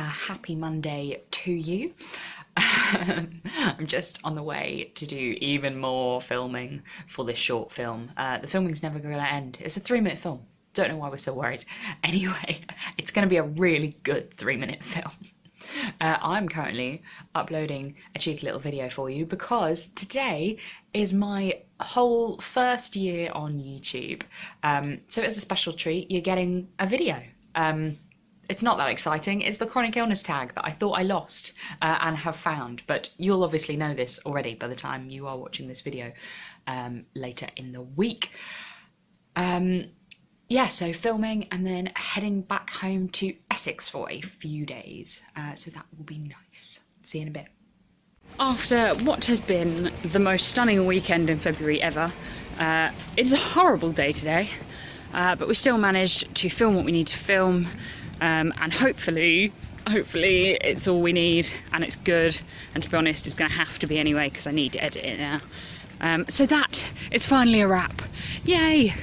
happy Monday to you. I'm just on the way to do even more filming for this short film. The filming's never going to end. It's a 3-minute film. Don't know why we're so worried. Anyway, it's going to be a really good 3-minute film. I'm currently uploading a cheeky little video for you because today is my whole first year on YouTube. So it's a special treat. You're getting a video. It's not that exciting. It's the chronic illness tag that I thought I lost and have found, but you'll obviously know this already by the time you are watching this video later in the week. Yeah, so filming and then heading back home to Essex for a few days. So that will be nice. See you in a bit. After what has been the most stunning weekend in February ever, it's a horrible day today, but we still managed to film what we need to film, and hopefully it's all we need and it's good, and to be honest it's going to have to be anyway because I need to edit it now. So that is finally a wrap. Yay!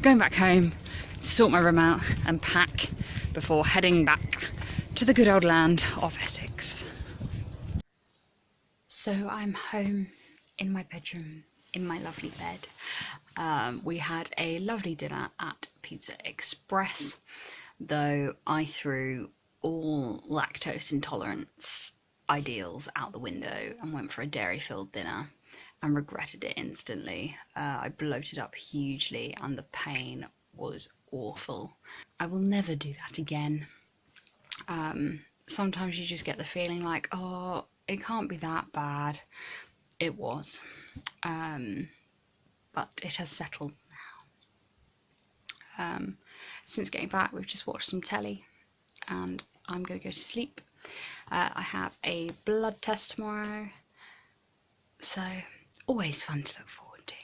Going back home, sort my room out and pack before heading back to the good old land of Essex. So I'm home in my bedroom, in my lovely bed. We had a lovely dinner at Pizza Express, though I threw all lactose intolerance ideals out the window and went for a dairy-filled dinner and regretted it instantly. I bloated up hugely and the pain was awful. I will never do that again. Sometimes you just get the feeling like, oh, it can't be that bad. It was. But it has settled now. Since getting back, we've just watched some telly and I'm going to go to sleep. I have a blood test tomorrow, so always fun to look forward to.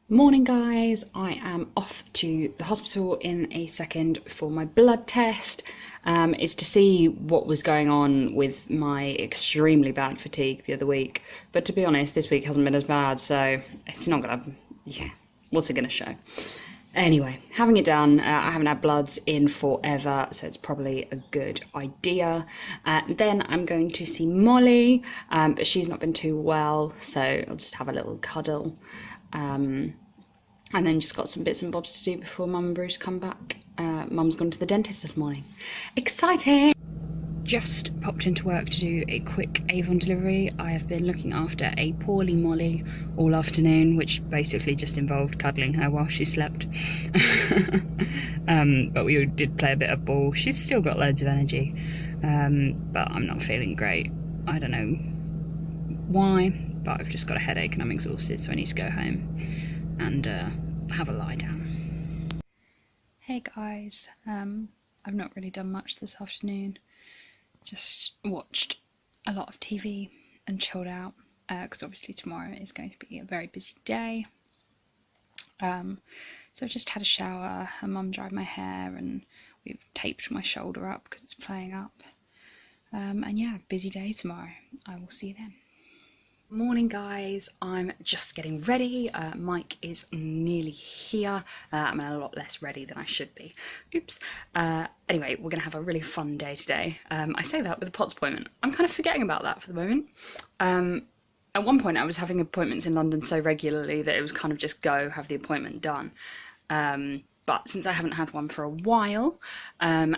Morning guys, I am off to the hospital in a second for my blood test. It's to see what was going on with my extremely bad fatigue the other week, but to be honest this week hasn't been as bad, so it's not gonna, yeah, what's it gonna show? Anyway, having it done, I haven't had bloods in forever, so it's probably a good idea. Then I'm going to see Molly, but she's not been too well, so I'll just have a little cuddle. And then just got some bits and bobs to do before Mum and Bruce come back. Mum's gone to the dentist this morning. Exciting! Just popped into work to do a quick Avon delivery. I have been looking after a poorly Molly all afternoon, which basically just involved cuddling her while she slept. But we did play a bit of ball. She's still got loads of energy, but I'm not feeling great. I don't know why, but I've just got a headache and I'm exhausted, so I need to go home and have a lie down. Hey guys, I've not really done much this afternoon. Just watched a lot of TV and chilled out, because obviously tomorrow is going to be a very busy day. So I just had a shower, and Mum dried my hair, and we've taped my shoulder up because it's playing up. And yeah, busy day tomorrow. I will see you then. Morning guys, I'm just getting ready. Mike is nearly here. I'm a lot less ready than I should be. Oops. Anyway, we're gonna have a really fun day today. I say that with a POTS appointment. I'm kind of forgetting about that for the moment. At one point I was having appointments in London so regularly that it was kind of just go, have the appointment done. But since I haven't had one for a while, and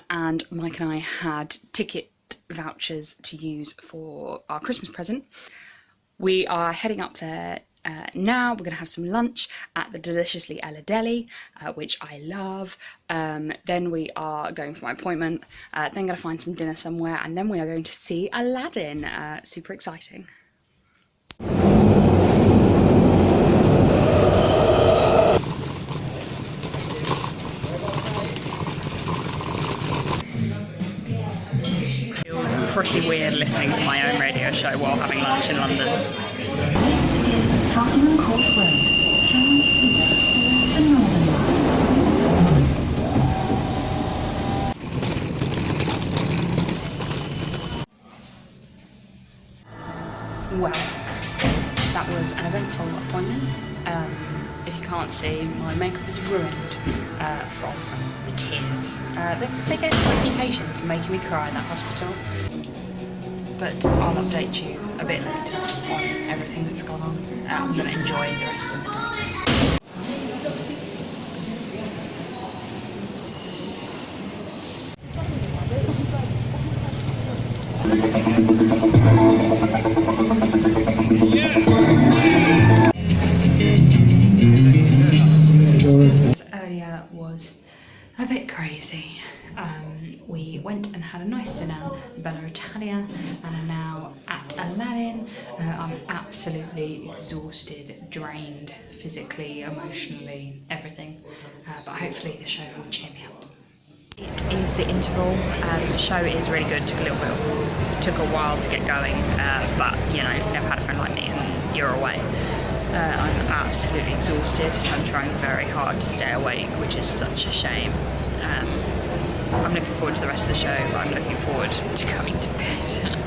Mike and I had ticket vouchers to use for our Christmas present, we are heading up there now. We're going to have some lunch at the deliciously Ella Deli, which I love. Then we are going for my appointment, then going to find some dinner somewhere, and then we are going to see Aladdin. Super exciting. Pretty weird listening to my own radio show while having lunch in London. Well, that was an eventful appointment. If you can't see, my makeup is ruined. from the tears. They get a reputation for making me cry in that hospital, but I'll update you a bit later on everything that's gone on. I'm going to enjoy the rest of the day. Earlier was a bit crazy. We went and had a nice dinner, Bella Italia, and are now at Aladdin. I'm absolutely exhausted, drained, physically, emotionally, everything, but hopefully the show will cheer me up. It is the interval. The show is really good. Took a while to get going, but you know, never had a friend like me, and you're away. I'm absolutely exhausted, so I'm trying very hard to stay awake, which is such a shame. I'm looking forward to the rest of the show, but I'm looking forward to going to bed.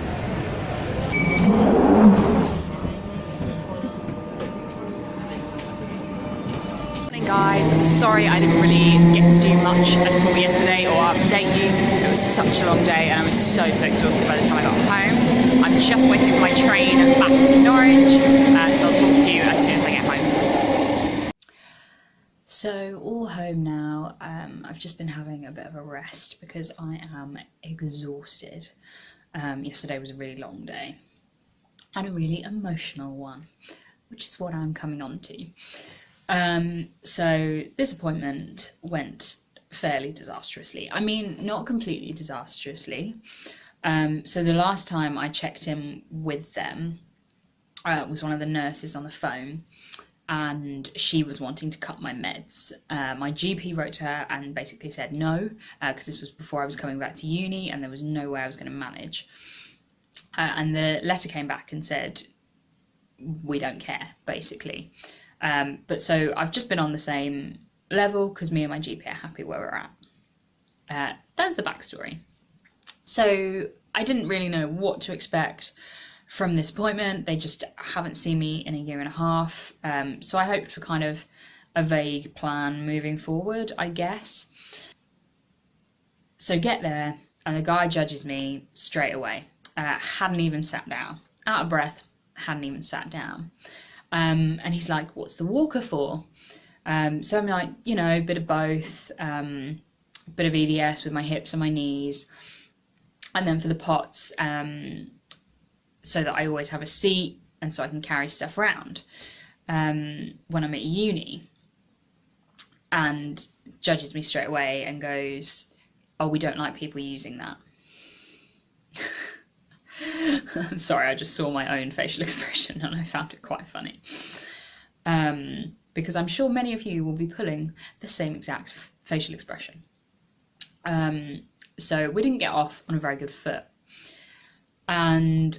Guys, sorry I didn't really get to do much at all yesterday or update you. It was such a long day and I was so exhausted by the time I got home. I'm just waiting for my train back to Norwich, so I'll talk to you as soon as I get home. So all home now. I've just been having a bit of a rest because I am exhausted. Yesterday was a really long day and a really emotional one, which is what I'm coming on to. So this appointment went fairly disastrously. I mean, not completely disastrously. So the last time I checked in with them was one of the nurses on the phone, and she was wanting to cut my meds. My GP wrote to her and basically said no, because this was before I was coming back to uni and there was no way I was going to manage. And the letter came back and said, we don't care, basically. But so I've just been on the same level because me and my GP are happy where we're at. That's the backstory. So I didn't really know what to expect from this appointment. They just haven't seen me in a year and a half. So I hoped for kind of a vague plan moving forward, I guess. So get there and the guy judges me straight away. Hadn't even sat down. Out of breath, hadn't even sat down. And he's like, what's the walker for? So I'm like, you know, a bit of both, bit of EDS with my hips and my knees. And then for the POTS, so that I always have a seat and so I can carry stuff around when I'm at uni. And judges me straight away and goes, oh, we don't like people using that. Sorry, I just saw my own facial expression and I found it quite funny. Because I'm sure many of you will be pulling the same exact facial expression. So we didn't get off on a very good foot. And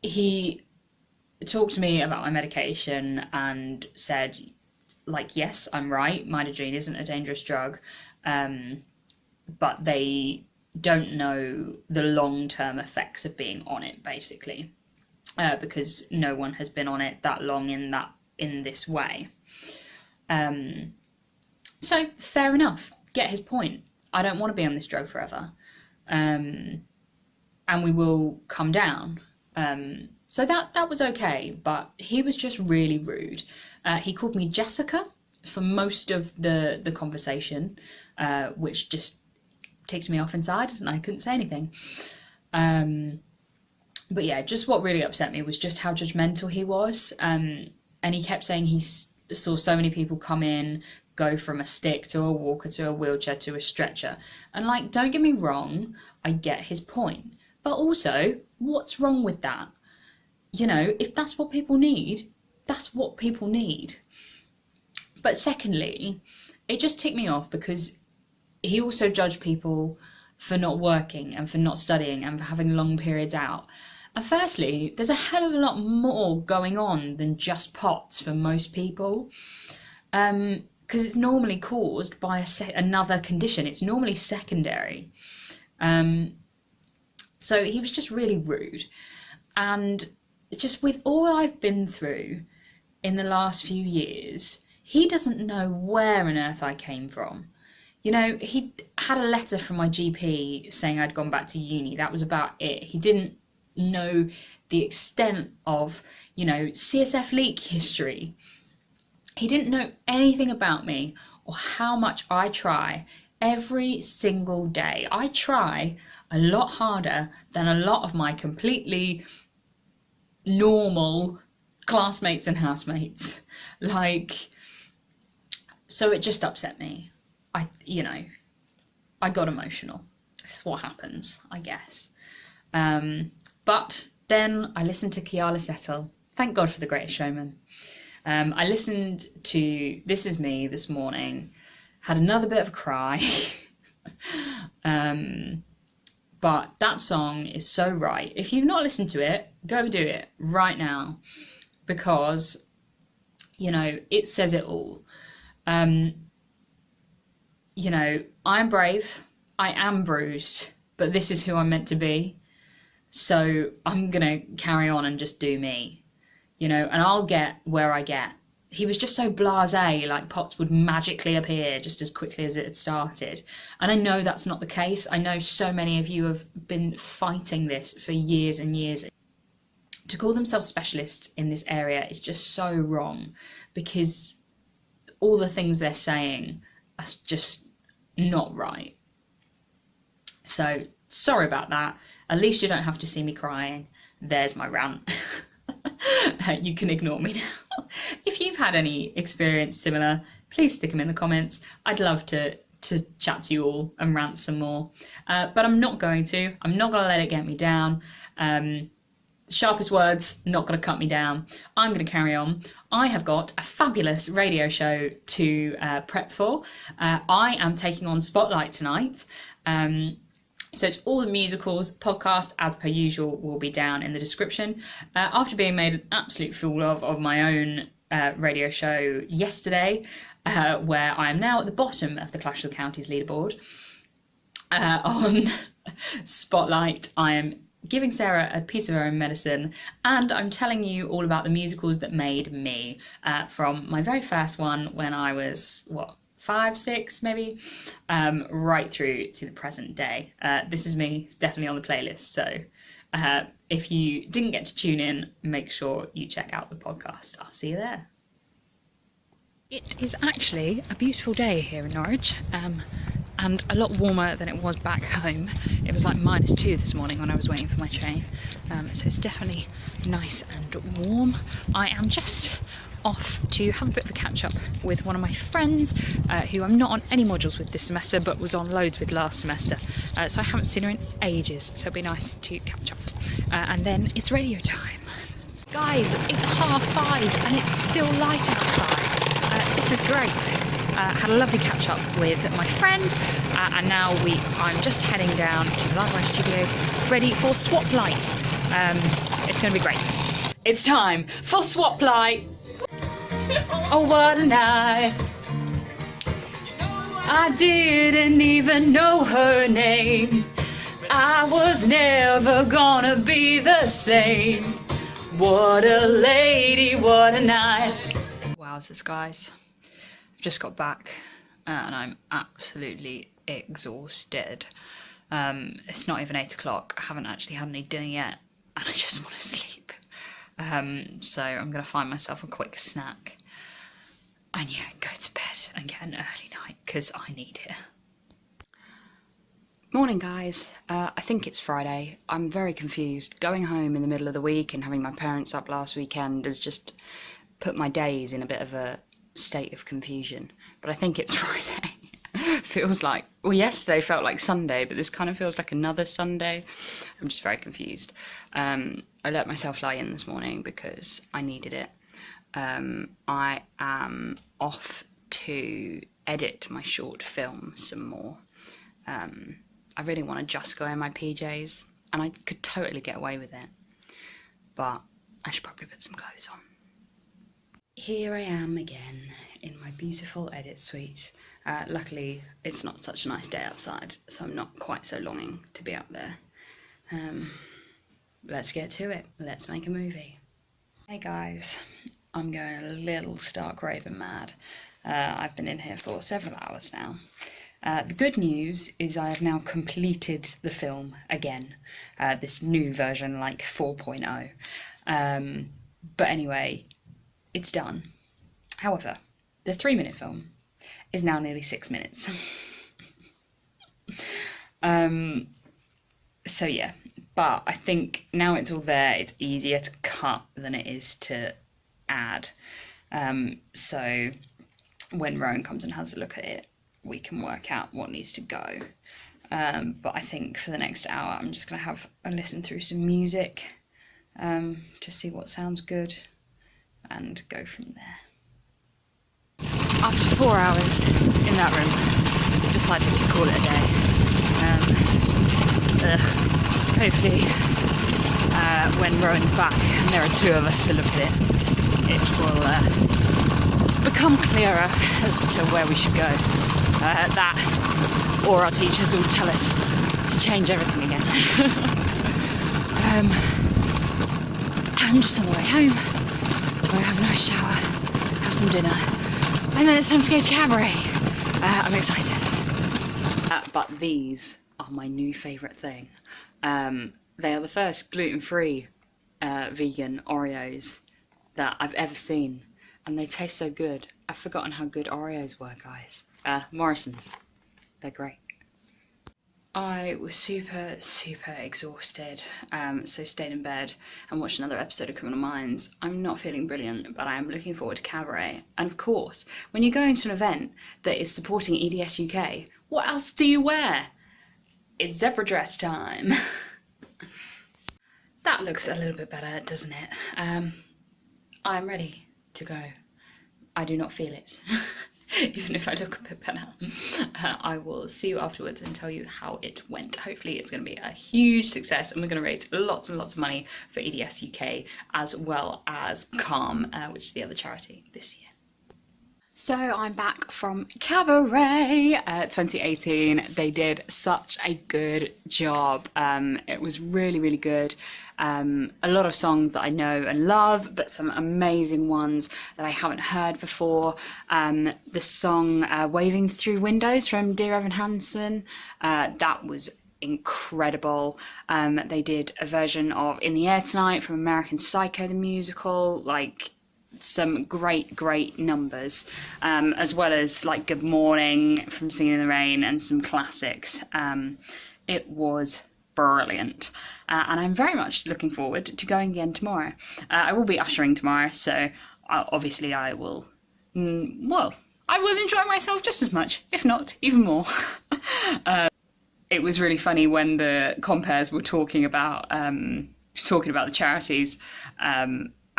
he talked to me about my medication and said, like, yes, I'm right, midodrine isn't a dangerous drug, but they don't know the long-term effects of being on it, basically, because no one has been on it that long in this way. So fair enough, get his point. I don't want to be on this drug forever, and we will come down. So that was okay, but he was just really rude. He called me Jessica for most of the conversation, which just ticked me off inside and I couldn't say anything. But yeah, just what really upset me was just how judgmental he was. And he kept saying he saw so many people come in, go from a stick to a walker to a wheelchair to a stretcher. And like, don't get me wrong, I get his point. But also, what's wrong with that? You know, if that's what people need, that's what people need. But secondly, it just ticked me off because he also judged people for not working and for not studying and for having long periods out. And firstly, there's a hell of a lot more going on than just POTS for most people, because it's normally caused by another condition. It's normally secondary. So he was just really rude. And just with all I've been through in the last few years, he doesn't know where on earth I came from. You know, he had a letter from my GP saying I'd gone back to uni. That was about it. He didn't know the extent of, you know, CSF leak history. He didn't know anything about me or how much I try every single day. I try a lot harder than a lot of my completely normal classmates and housemates. Like, so it just upset me. I got emotional. This is what happens, I guess. But then I listened to Kiala Settle. Thank God for The Greatest Showman. I listened to This Is Me this morning, had another bit of a cry. But that song is so right. If you've not listened to it, go do it right now, because, you know, it says it all. You know, I'm brave, I am bruised, but this is who I'm meant to be. So I'm gonna carry on and just do me, you know, and I'll get where I get. He was just so blasé, like pots would magically appear just as quickly as it had started. And I know that's not the case. I know so many of you have been fighting this for years and years. To call themselves specialists in this area is just so wrong, because all the things they're saying are just not right. So sorry about that. At least you don't have to see me crying. There's my rant. You can ignore me now. If you've had any experience similar, please stick them in the comments. I'd love to chat to you all and rant some more. But I'm not going to. I'm not going to let it get me down. Sharpest words, not going to cut me down. I'm going to carry on. I have got a fabulous radio show to prep for. I am taking on Spotlight tonight. So it's all the musicals. Podcast, as per usual, will be down in the description. After being made an absolute fool of my own radio show yesterday, where I am now at the bottom of the Clash of the Counties leaderboard, on Spotlight, I am giving Sarah a piece of her own medicine, and I'm telling you all about the musicals that made me, from my very first one when I was, 5, 6 maybe, right through to the present day. This Is Me is definitely on the playlist, so if you didn't get to tune in, make sure you check out the podcast. I'll see you there. It is actually a beautiful day here in Norwich, and a lot warmer than it was back home. It was like -2 this morning when I was waiting for my train, so it's definitely nice and warm. I am just off to have a bit of a catch up with one of my friends who I'm not on any modules with this semester but was on loads with last semester, so I haven't seen her in ages, so it'll be nice to catch up. And then it's radio time. Guys, it's 5:30 and it's still light outside. This is great. Had a lovely catch up with my friend, and now I'm just heading down to the library studio ready for Swap Light. It's going to be great. It's time for Swap Light. Oh, what a night. I didn't even know her name. I was never gonna be the same. What a lady, what a night. Wowzers, guys. I've just got back and I'm absolutely exhausted. It's not even 8 o'clock. I haven't actually had any dinner yet and I just want to sleep. So I'm going to find myself a quick snack and go to bed and get an early night because I need it. Morning, guys. I think it's Friday. I'm very confused. Going home in the middle of the week and having my parents up last weekend has just put my days in a bit of a state of confusion. But I think it's Friday. Feels like, well, yesterday felt like Sunday, but this kind of feels like another Sunday. I'm just very confused. I let myself lie in this morning because I needed it. I am off to edit my short film some more. I really want to just go in my PJs, and I could totally get away with it, but I should probably put some clothes on. Here I am again in my beautiful edit suite. Luckily, it's not such a nice day outside, so I'm not quite so longing to be up there. Let's get to it. Let's make a movie. Hey guys, I'm going a little stark raving mad. I've been in here for several hours now. The good news is I have now completed the film again, this new version, like 4.0. But anyway, it's done. However, the 3-minute film is now nearly 6 minutes. So yeah, but I think now it's all there, it's easier to cut than it is to add. So when Rowan comes and has a look at it, we can work out what needs to go. But I think for the next hour, I'm just going to have a listen through some music to see what sounds good and go from there. After 4 hours in that room, I decided to call it a day. Hopefully, when Rowan's back and there are 2 of us to look at it will become clearer as to where we should go. That, or our teachers will tell us to change everything again. I'm just on the way home. I'll have a nice shower, have some dinner, and then it's time to go to Cabaret. I'm excited. But these are my new favourite thing. They are the first gluten-free vegan Oreos that I've ever seen, and they taste so good. I've forgotten how good Oreos were, guys. Morrison's. They're great. I was super exhausted, so stayed in bed and watched another episode of Criminal Minds. I'm not feeling brilliant, but I am looking forward to Cabaret. And of course, when you're going to an event that is supporting EDS UK, what else do you wear? It's zebra dress time. That looks a little bit better, doesn't it? I'm ready to go. I do not feel it. Even if I look a bit better. I will see you afterwards and tell you how it went. Hopefully it's going to be a huge success and we're going to raise lots and lots of money for EDS UK as well as Calm, which is the other charity this year. So I'm back from Cabaret 2018. They did such a good job. It was really good. A lot of songs that I know and love, but some amazing ones that I haven't heard before. The song Waving Through Windows from Dear Evan Hansen, that was incredible. They did a version of In the Air Tonight from American Psycho the musical, like some great numbers, as well as like Good Morning from Singing in the Rain and some classics. It was brilliant, and I'm very much looking forward to going again tomorrow. I will be ushering tomorrow, so obviously I will enjoy myself just as much, if not even more. It was really funny when the compares were talking about the charities,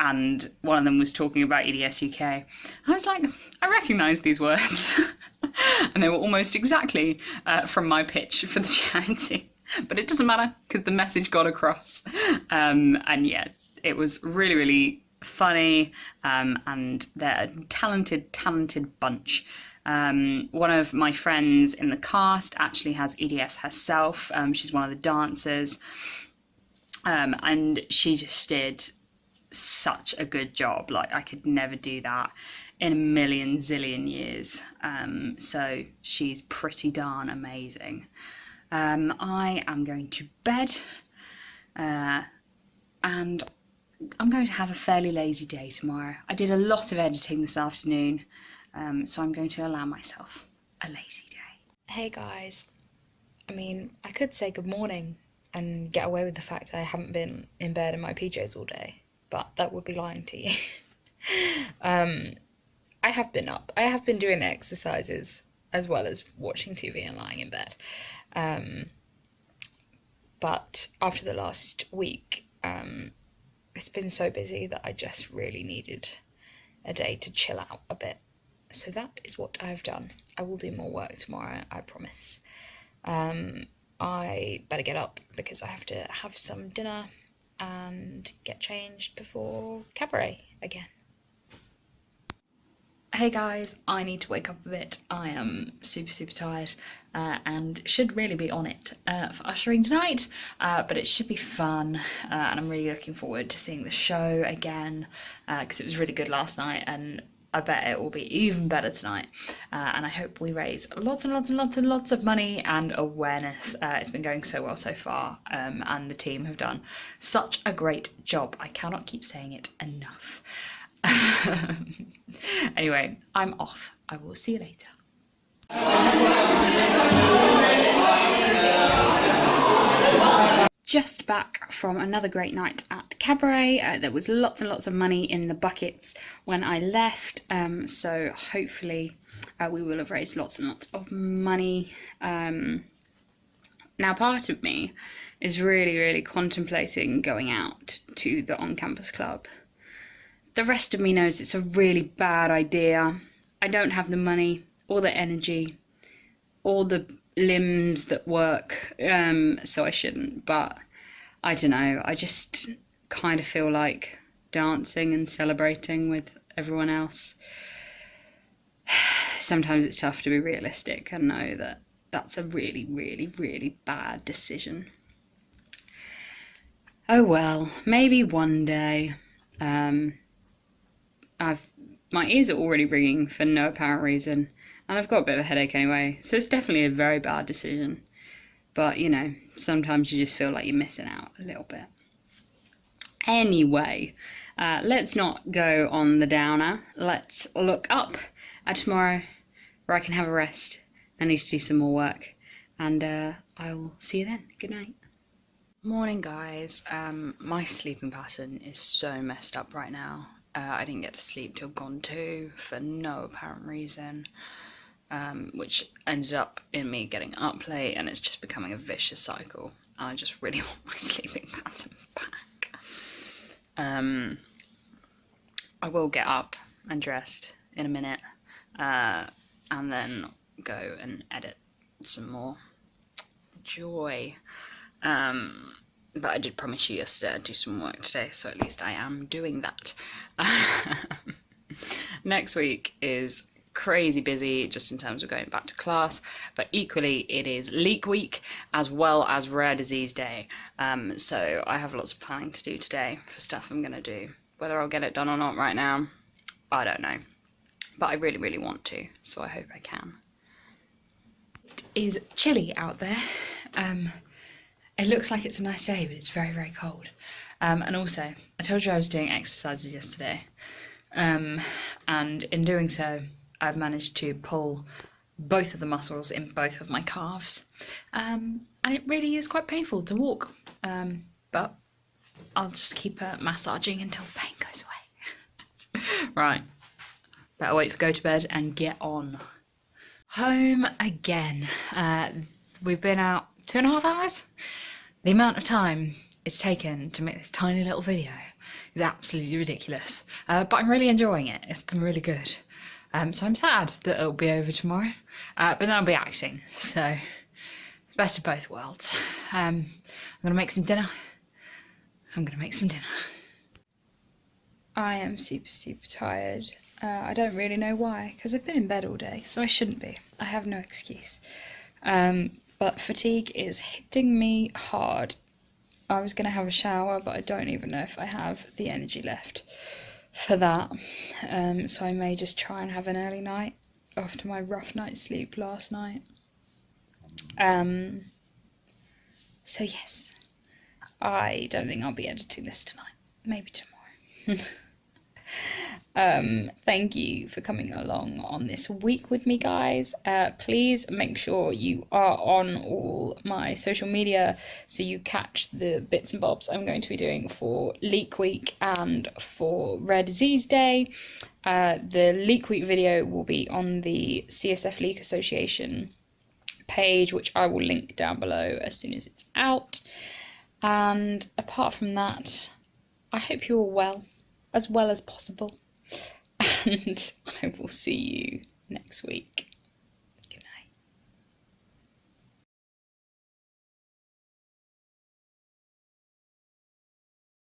and one of them was talking about EDS UK. I was like, I recognise these words. And they were almost exactly from my pitch for the charity. But it doesn't matter, because the message got across. And yeah, it was really funny, and they're a talented bunch. One of my friends in the cast actually has EDS herself. She's one of the dancers. And she just did such a good job. Like, I could never do that in a million zillion years. So she's pretty darn amazing. I am going to bed, and I'm going to have a fairly lazy day tomorrow. I did a lot of editing this afternoon, so I'm going to allow myself a lazy day. Hey guys, I mean, I could say good morning and get away with the fact I haven't been in bed in my PJs all day, but that would be lying to you. I have been up. I have been doing exercises as well as watching TV and lying in bed. But after the last week, it's been so busy that I just really needed a day to chill out a bit. So that is what I've done. I will do more work tomorrow, I promise. I better get up because I have to have some dinner and get changed before Cabaret again. Hey guys, I need to wake up a bit. I am super tired and should really be on it for ushering tonight, but it should be fun and I'm really looking forward to seeing the show again because it was really good last night and I bet it will be even better tonight, and I hope we raise lots of money and awareness. It's been going so well so far, and the team have done such a great job. I cannot keep saying it enough. Anyway, I'm off. I will see you later. Just back from another great night at Cabaret. There was lots and lots of money in the buckets when I left, so hopefully we will have raised lots and lots of money. Now part of me is really contemplating going out to the on-campus club. The rest of me knows it's a really bad idea. I don't have the money or the energy or the limbs that work, so I shouldn't, but I don't know, I just kind of feel like dancing and celebrating with everyone else. Sometimes it's tough to be realistic and know that that's a really bad decision. Oh well, maybe one day. My ears are already ringing for no apparent reason, and I've got a bit of a headache anyway, so it's definitely a very bad decision. But, you know, sometimes you just feel like you're missing out a little bit. Anyway, let's not go on the downer. Let's look up at tomorrow, where I can have a rest. I need to do some more work, and I'll see you then. Good night. Morning, guys. My sleeping pattern is so messed up right now. I didn't get to sleep till gone 2 for no apparent reason, which ended up in me getting up late, and it's just becoming a vicious cycle, and I just really want my sleeping pattern back. I will get up and dressed in a minute, and then go and edit some more. Joy. But I did promise you yesterday I'd do some work today, so at least I am doing that. Next week is crazy busy just in terms of going back to class, but equally it is leak week as well as rare disease day, so I have lots of planning to do today for stuff I'm going to do. Whether I'll get it done or not right now, I don't know, but I really want to, so I hope I can. It is chilly out there. It looks like it's a nice day, but it's very cold. And also, I told you I was doing exercises yesterday, and in doing so, I've managed to pull both of the muscles in both of my calves, and it really is quite painful to walk, but I'll just keep massaging until the pain goes away. Right, better wait for go to bed and get on. Home again. We've been out 2.5 hours. The amount of time it's taken to make this tiny little video is absolutely ridiculous, but I'm really enjoying it. It's been really good. So I'm sad that it'll be over tomorrow, but then I'll be acting, so best of both worlds. I'm going to make some dinner. I am super tired. I don't really know why, because I've been in bed all day, so I shouldn't be. I have no excuse. But fatigue is hitting me hard. I was going to have a shower, but I don't even know if I have the energy left for that. So I may just try and have an early night after my rough night's sleep last night. So yes, I don't think I'll be editing this tonight. Maybe tomorrow. Thank you for coming along on this week with me, guys. Please make sure you are on all my social media so you catch the bits and bobs I'm going to be doing for Leak Week and for Rare Disease Day. The Leak Week video will be on the CSF Leak Association page, which I will link down below as soon as it's out. And apart from that, I hope you're all well as possible. And I will see you next week.